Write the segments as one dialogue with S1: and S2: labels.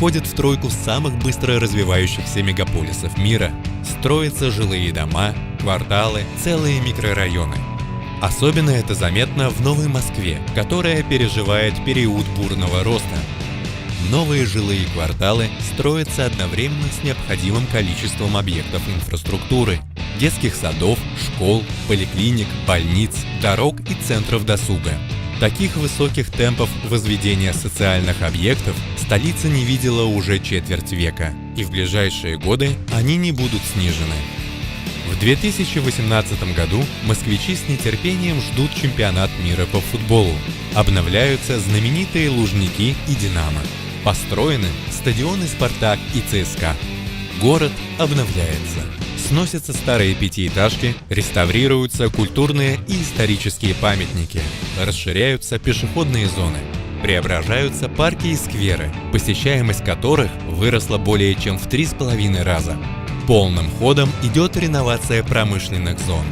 S1: входит в тройку самых быстро развивающихся мегаполисов мира. Строятся жилые дома, кварталы, целые микрорайоны. Особенно это заметно в Новой Москве, которая переживает период бурного роста. Новые жилые кварталы строятся одновременно с необходимым количеством объектов инфраструктуры – детских садов, школ, поликлиник, больниц, дорог и центров досуга. Таких высоких темпов возведения социальных объектов столица не видела уже четверть века, и в ближайшие годы они не будут снижены. В 2018 году москвичи с нетерпением ждут чемпионат мира по футболу. Обновляются знаменитые Лужники и Динамо. Построены стадионы «Спартак» и «ЦСКА». Город обновляется. Сносятся старые пятиэтажки, реставрируются культурные и исторические памятники, расширяются пешеходные зоны, преображаются парки и скверы, посещаемость которых выросла более чем в 3,5 раза. Полным ходом идет реновация промышленных зон.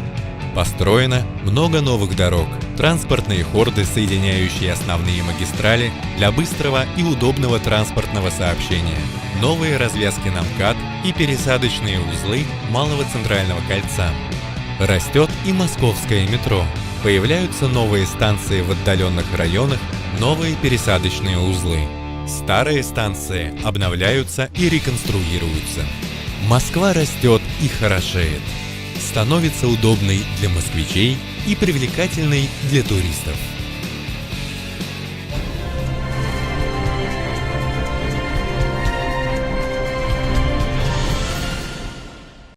S1: Построено много новых дорог, транспортные хорды, соединяющие основные магистрали для быстрого и удобного транспортного сообщения, новые развязки на МКАД и пересадочные узлы Малого Центрального кольца. Растет и московское метро. Появляются новые станции в отдаленных районах, новые пересадочные узлы. Старые станции обновляются и реконструируются. Москва растет и хорошеет. Становится удобной для москвичей и привлекательной для туристов.